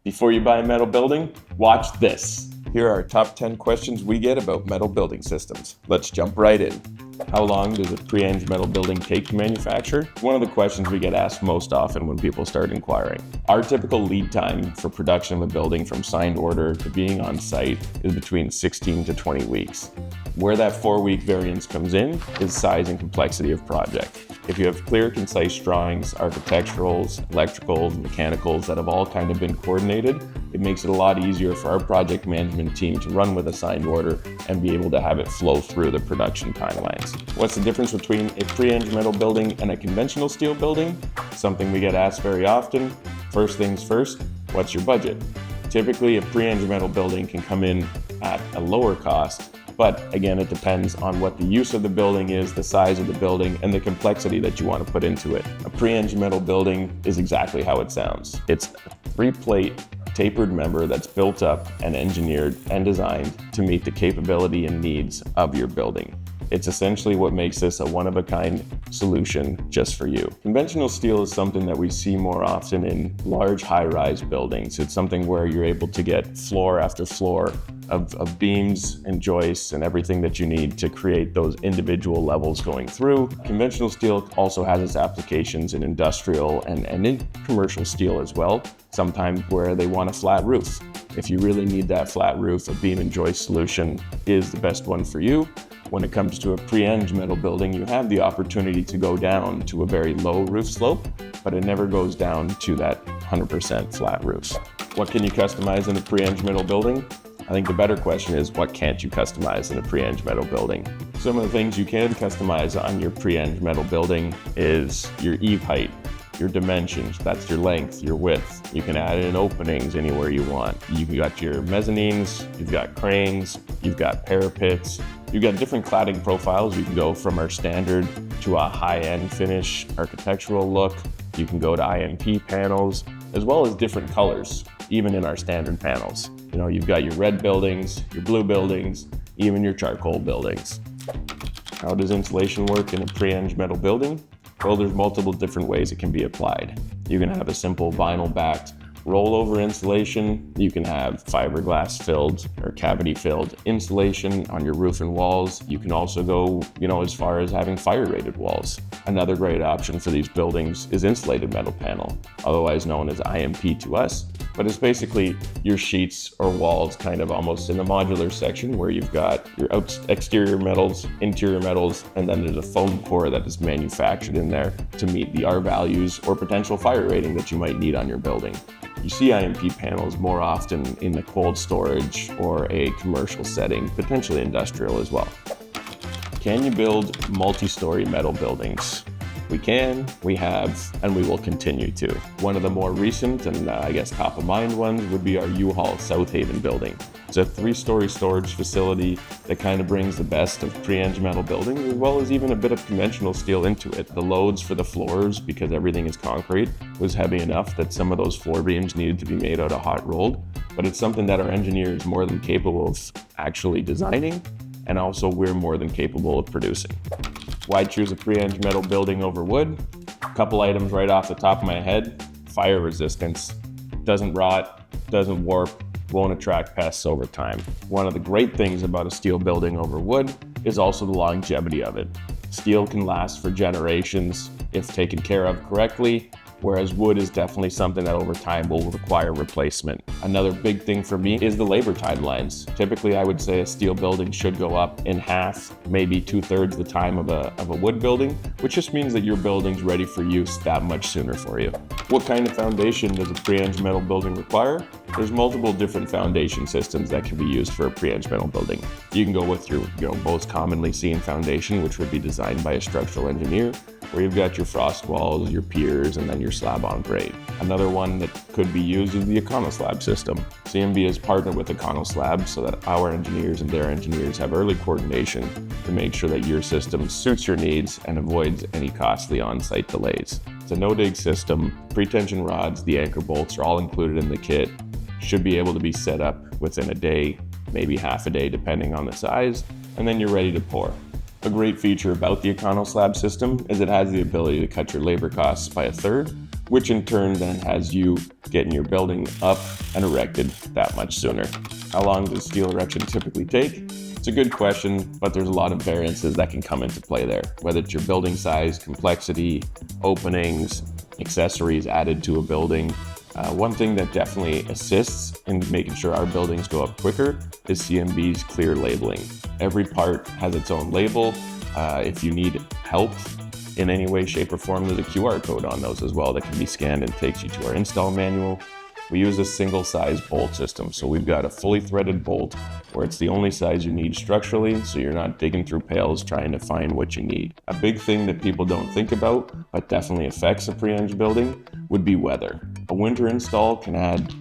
Before you buy a metal building, watch this. Here are our top 10 questions we get about metal building systems. Let's jump right in. How long does a pre-eng metal building take to manufacture? One of the questions we get asked most often when people start inquiring. Our typical lead time for production of a building from signed order to being on site is between 16 to 20 weeks. Where that 4-week variance comes in is size and complexity of project. If you have clear, concise drawings, architecturals, electricals, mechanicals that have all kind of been coordinated, it makes it a lot easier for our project management team to run with a signed order and be able to have it flow through the production timelines. What's the difference between a pre-eng metal building and a conventional steel building? Something we get asked very often. First things first, what's your budget? Typically, a pre-eng metal building can come in at a lower cost, but again, it depends on what the use of the building is, the size of the building, and the complexity that you want to put into it. A pre-eng metal building is exactly how it sounds. It's a 3-plate tapered member that's built up and engineered and designed to meet the capability and needs of your building. It's essentially what makes this a one-of-a-kind solution just for you. Conventional steel is something that we see more often in large high-rise buildings. It's something where you're able to get floor after floor of beams and joists and everything that you need to create those individual levels going through. Conventional steel also has its applications in industrial and in commercial steel as well, sometimes where they want a flat roof. If you really need that flat roof, a beam and joist solution is the best one for you. When it comes to a pre-eng metal building, you have the opportunity to go down to a very low roof slope, but it never goes down to that 100% flat roof. What can you customize in a pre-eng metal building? I think the better question is, what can't you customize in a pre-eng metal building? Some of the things you can customize on your pre-eng metal building is your eave height, your dimensions, that's your length, your width. You can add in openings anywhere you want. You've got your mezzanines, you've got cranes, you've got parapets, you've got different cladding profiles. You can go from our standard to a high-end finish architectural look. You can go to IMP panels, as well as different colors, even in our standard panels. You know, you've got your red buildings, your blue buildings, even your charcoal buildings. How does insulation work in a pre-eng metal building? Well, there's multiple different ways it can be applied. You can have a simple vinyl-backed rollover insulation. You can have fiberglass filled or cavity filled insulation on your roof and walls. You can also go, as far as having fire rated walls. Another great option for these buildings is insulated metal panel, otherwise known as IMP to us. But it's basically your sheets or walls kind of almost in a modular section where you've got your exterior metals, interior metals, and then there's a foam core that is manufactured in there to meet the R values or potential fire rating that you might need on your building. You see IMP panels more often in the cold storage or a commercial setting, potentially industrial as well. Can you build multi-story metal buildings? We can, we have, and we will continue to. One of the more recent and top of mind ones would be our U-Haul South Haven building. It's a 3-story storage facility that kind of brings the best of pre-eng metal buildings as well as even a bit of conventional steel into it. The loads for the floors, because everything is concrete, was heavy enough that some of those floor beams needed to be made out of hot rolled, but it's something that our engineers are more than capable of actually designing, and also we're more than capable of producing. Why choose a pre-eng metal building over wood? A couple items right off the top of my head. Fire resistance. Doesn't rot, doesn't warp, won't attract pests over time. One of the great things about a steel building over wood is also the longevity of it. Steel can last for generations if taken care of correctly, whereas wood is definitely something that over time will require replacement. Another big thing for me is the labor timelines. Typically, I would say a steel building should go up in half, maybe 2/3 the time of a wood building, which just means that your building's ready for use that much sooner for you. What kind of foundation does a pre-eng metal building require? There's multiple different foundation systems that can be used for a pre-eng metal building. You can go with your most commonly seen foundation, which would be designed by a structural engineer, where you've got your frost walls, your piers, and then your slab on grade. Another one that could be used is the Econoslab system. CMB has partnered with Econoslab so that our engineers and their engineers have early coordination to make sure that your system suits your needs and avoids any costly on-site delays. It's a no-dig system. Pre-tension rods, the anchor bolts are all included in the kit. Should be able to be set up within a day, maybe half a day depending on the size, and then you're ready to pour. A great feature about the Econoslab system is it has the ability to cut your labor costs by 1/3, which in turn then has you getting your building up and erected that much sooner. How long does steel erection typically take? It's a good question, but there's a lot of variances that can come into play there, whether it's your building size, complexity, openings, accessories added to a building. One thing that definitely assists in making sure our buildings go up quicker is CMB's clear labeling. Every part has its own label. If you need help in any way, shape, or form, there's a QR code on those as well that can be scanned and takes you to our install manual. We use a single size bolt system, so we've got a fully threaded bolt where it's the only size you need structurally, so you're not digging through pails trying to find what you need. A big thing that people don't think about, but definitely affects a pre-eng building, would be weather. A winter install can add,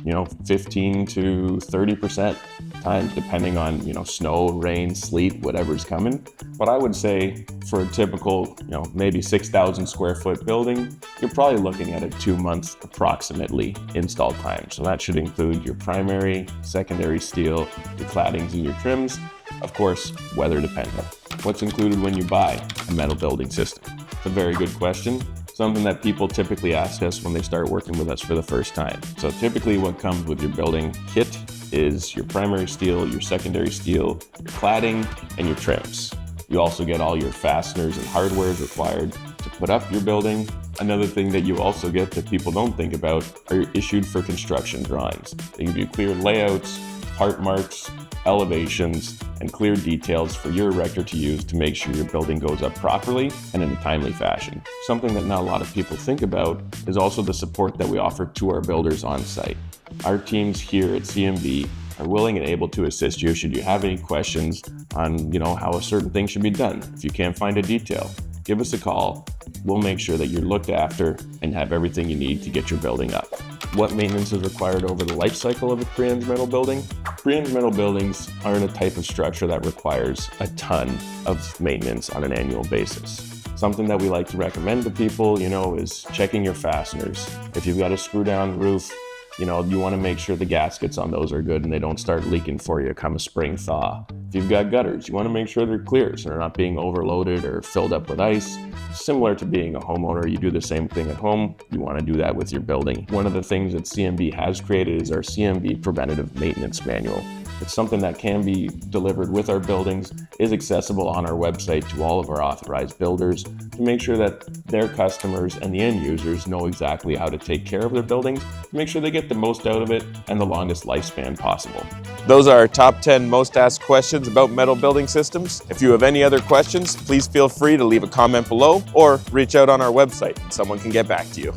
15 to 30% time, depending on, snow, rain, sleet, whatever's coming. But I would say for a typical, maybe 6,000 square foot building, you're probably looking at a 2 months approximately install time. So that should include your primary, secondary steel, your claddings and your trims. Of course, weather dependent. What's included when you buy a metal building system? It's a very good question. Something that people typically ask us when they start working with us for the first time. So typically what comes with your building kit is your primary steel, your secondary steel, your cladding, and your trims. You also get all your fasteners and hardware required to put up your building. Another thing that you also get that people don't think about are issued for construction drawings. They give you clear layouts, part marks, elevations, and clear details for your erector to use to make sure your building goes up properly and in a timely fashion. Something that not a lot of people think about is also the support that we offer to our builders on site. Our teams here at CMB are willing and able to assist you should you have any questions on, how a certain thing should be done. If you can't find a detail, give us a call. We'll make sure that you're looked after and have everything you need to get your building up. What maintenance is required over the life cycle of a pre-eng metal building? Pre-eng metal buildings aren't a type of structure that requires a ton of maintenance on an annual basis. Something that we like to recommend to people, is checking your fasteners. If you've got a screw down roof, you want to make sure the gaskets on those are good and they don't start leaking for you come a spring thaw. If you've got gutters, you want to make sure they're clear so they're not being overloaded or filled up with ice. Similar to being a homeowner, you do the same thing at home. You want to do that with your building. One of the things that CMB has created is our CMB Preventative Maintenance Manual. It's something that can be delivered with our buildings, is accessible on our website to all of our authorized builders to make sure that their customers and the end users know exactly how to take care of their buildings, to make sure they get the most out of it and the longest lifespan possible. Those are our top 10 most asked questions about metal building systems. If you have any other questions, please feel free to leave a comment below or reach out on our website and someone can get back to you.